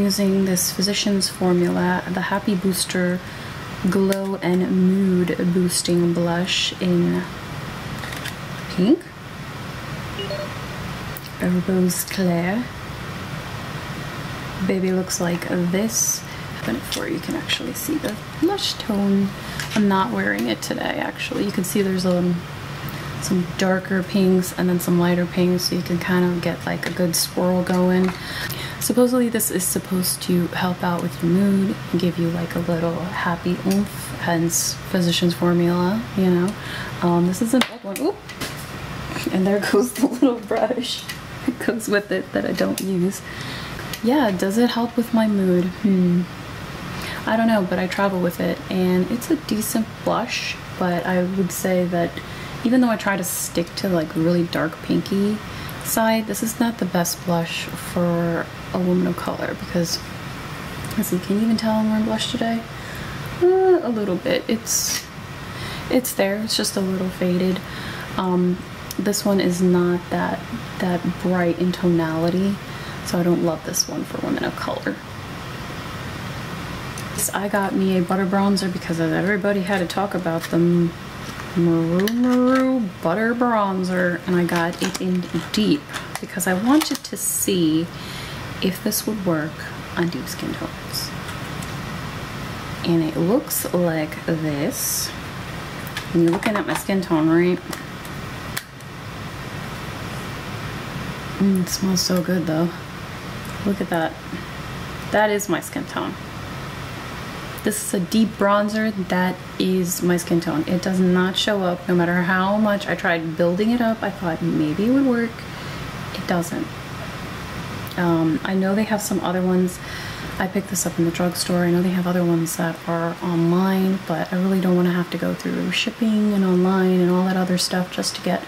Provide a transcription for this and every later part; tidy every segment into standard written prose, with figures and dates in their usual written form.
using this Physicians Formula, the Happy Booster Glow and Mood Boosting Blush in pink, a rose clair. Baby looks like this. Open it for you can actually see the blush tone. I'm not wearing it today actually. You can see there's some darker pinks and then some lighter pinks, so you can kind of get like a good swirl going. Supposedly this is supposed to help out with your mood and give you like a little happy oomph, hence Physicians Formula, you know. This is an old one. Oop. And there goes the little brush. It goes with it that I don't use. Yeah, does it help with my mood? I don't know, but I travel with it and it's a decent blush, but I would say that even though I try to stick to like really dark pinky side, this is not the best blush for a woman of color because, let's see, can you even tell I'm wearing blush today? A little bit. It's there, it's just a little faded. This one is not that bright in tonality, so I don't love this one for women of color. I got me a butter bronzer because everybody had to talk about the Maru butter bronzer, and I got it in deep because I wanted to see if this would work on deep skin tones. And it looks like this. And you're looking at my skin tone, right? It smells so good though. Look at that. That is my skin tone. This is a deep bronzer. That is my skin tone. It does not show up no matter how much I tried building it up. I thought maybe it would work. It doesn't. I know they have some other ones. I picked this up in the drugstore. I know they have other ones that are online, but I really don't want to have to go through shipping and online and all that other stuff just to get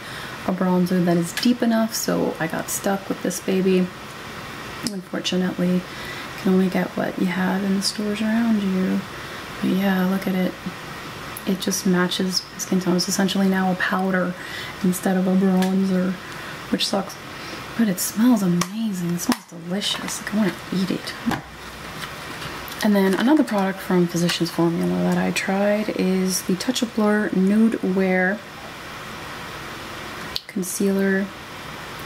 a bronzer that is deep enough. So I got stuck with this baby. Unfortunately, you can only get what you have in the stores around you. But yeah, look at it. It just matches my skin tone. It's essentially now a powder instead of a bronzer, which sucks. But it smells amazing. It smells delicious. Like I want to eat it. And then another product from Physicians Formula that I tried is the Touch of Blur Nude Wear Concealer,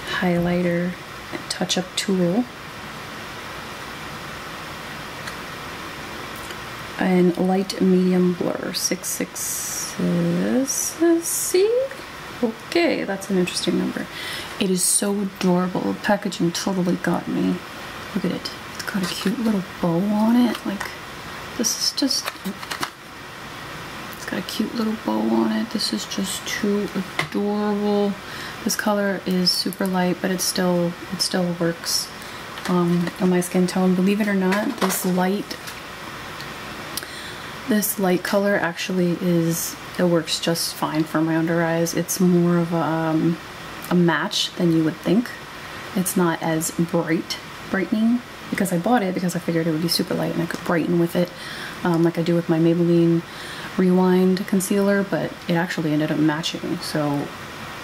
Highlighter, and Touch-Up Tool. And light medium blur, 666C. Okay, that's an interesting number. It is so adorable. The packaging totally got me. Look at it. It's got a cute little bow on it. Like, this is just, it's got a cute little bow on it. This is just too adorable. This color is super light, but it still works on my skin tone. Believe it or not, this light color actually it works just fine for my under eyes. It's more of a match than you would think. It's not as brightening, because I bought it because I figured it would be super light and I could brighten with it like I do with my Maybelline Rewind concealer, but it actually ended up matching, so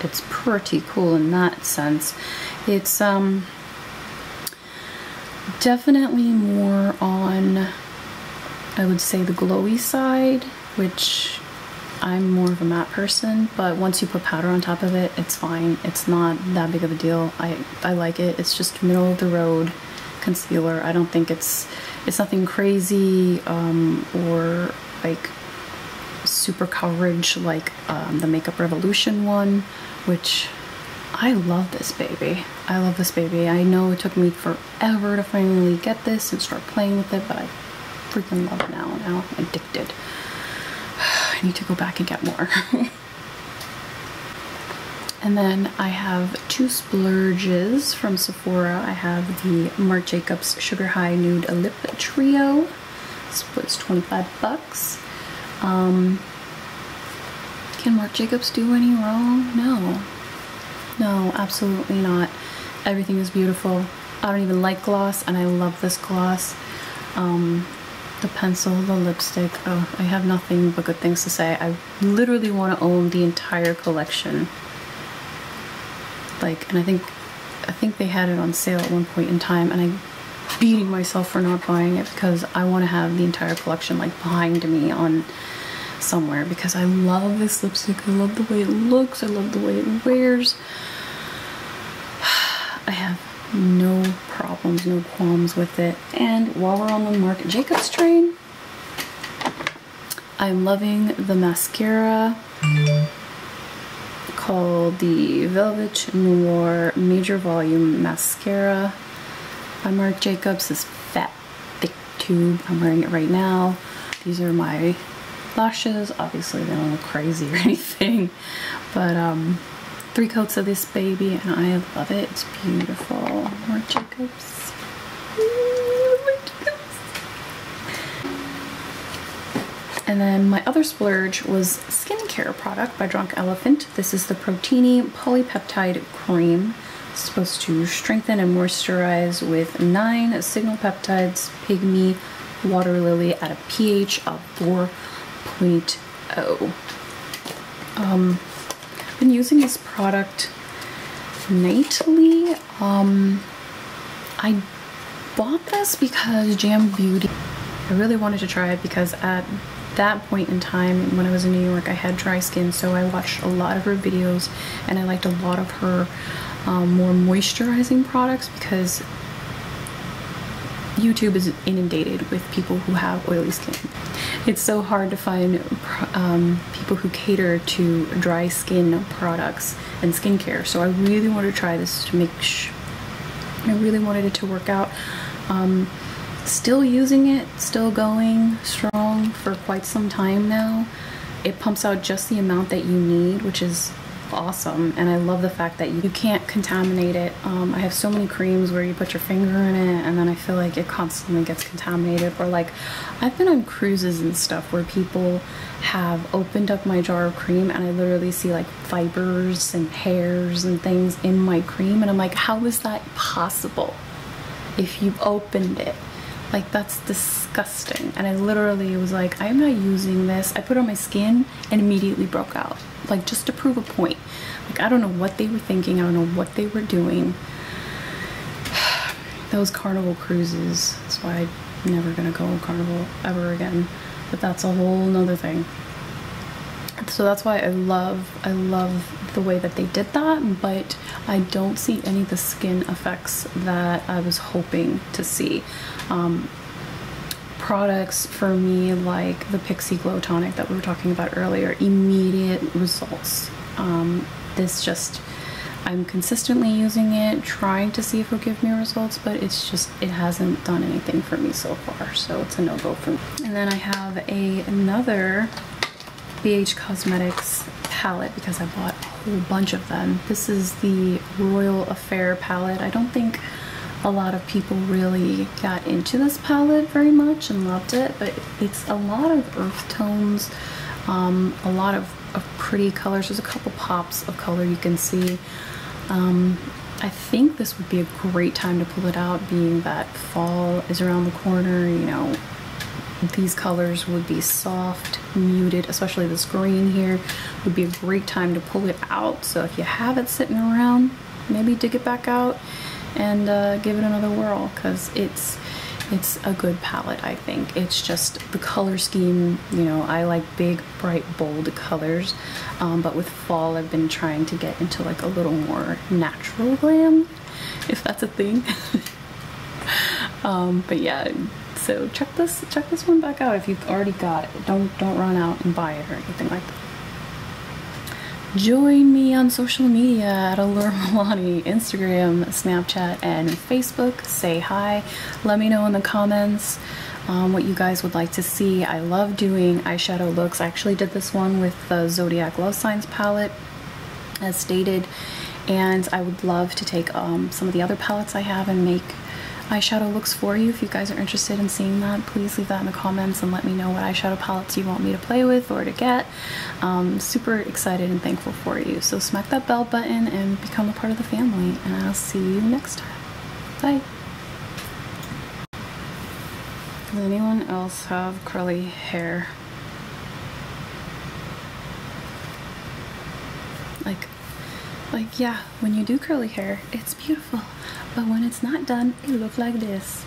it's pretty cool in that sense. It's definitely more on, I would say, the glowy side, which I'm more of a matte person, but once you put powder on top of it, it's fine. It's not that big of a deal. I like it. It's just middle of the road concealer. I don't think it's nothing crazy or like super coverage like the Makeup Revolution one, which I love this baby. I love this baby. I know it took me forever to finally get this and start playing with it, but I freaking love it now. Now I'm addicted. I need to go back and get more. And then I have two splurges from Sephora. I have the Marc Jacobs Sugar High Nude Lip Trio. This was 25 bucks. Can Marc Jacobs do any wrong? No. No, absolutely not. Everything is beautiful. I don't even like gloss, and I love this gloss. The pencil, the lipstick, oh, I have nothing but good things to say. I literally want to own the entire collection. Like, and I think they had it on sale at one point in time, and beating myself for not buying it because I want to have the entire collection like behind me on somewhere because I love this lipstick. I love the way it looks. I love the way it wears. I have no problems, no qualms with it. And while we're on the Marc Jacobs train, I'm loving the mascara called the Velvet Noir Major Volume Mascara by Marc Jacobs. This fat, thick tube. I'm wearing it right now. These are my lashes. Obviously they don't look crazy or anything, but 3 coats of this baby and I love it. It's beautiful. Marc Jacobs. And then my other splurge was skincare product by Drunk Elephant. This is the Protini Polypeptide Cream. It's supposed to strengthen and moisturize with 9 signal peptides, pygmy, water lily at a pH of 4.0. I've been using this product nightly. I bought this because Jam Beauty, I really wanted to try it because at that point in time when I was in New York I had dry skin, so I watched a lot of her videos and I liked a lot of her more moisturizing products because YouTube is inundated with people who have oily skin. It's so hard to find people who cater to dry skin products and skincare, so I really wanted to try this to make I really wanted it to work out. Still using it, still going strong for quite some time now. It pumps out just the amount that you need, which is awesome, and I love the fact that you can't contaminate it. I have so many creams where you put your finger in it and then I feel like it constantly gets contaminated, or like I've been on cruises and stuff where people have opened up my jar of cream and I literally see like fibers and hairs and things in my cream and I'm like, how is that possible if you've opened it? Like, that's disgusting. And I literally was like, I'm not using this. I put it on my skin and immediately broke out, like just to prove a point. Like, I don't know what they were thinking. I don't know what they were doing. Those Carnival cruises, that's why I'm never gonna go on Carnival ever again, but that's a whole nother thing. So that's why I love the way that they did that, but I don't see any of the skin effects that I was hoping to see. Products for me like the Pixie Glow Tonic that we were talking about earlier, immediate results. This just, I'm consistently using it, trying to see if it'll give me results, but it's just, it hasn't done anything for me so far, so it's a no-go for me. And then I have another BH Cosmetics palette because I bought a whole bunch of them. This is the Royal Affair palette. I don't think a lot of people really got into this palette very much and loved it, but it's a lot of earth tones, a lot of pretty colors. There's a couple pops of color you can see. I think this would be a great time to pull it out, being that fall is around the corner. You know, these colors would be soft, muted, especially this green here would be a great time to pull it out. So if you have it sitting around, maybe dig it back out and give it another whirl, because it's a good palette. I think it's just the color scheme, you know, I like big, bright, bold colors, but with fall I've been trying to get into like a little more natural glam, if that's a thing. But yeah, so check this one back out if you've already got it. Don't run out and buy it or anything like that. Join me on social media at Alura Milani, Instagram, Snapchat, and Facebook. Say hi. Let me know in the comments what you guys would like to see. I love doing eyeshadow looks. I actually did this one with the Zodiac Love Signs palette, as stated, and I would love to take some of the other palettes I have and make eyeshadow looks for you. If you guys are interested in seeing that, please leave that in the comments and let me know what eyeshadow palettes you want me to play with or to get. Super excited and thankful for you. So smack that bell button and become a part of the family, and I'll see you next time. Bye. Does anyone else have curly hair? Like yeah, when you do curly hair, it's beautiful. But when it's not done, it looks like this.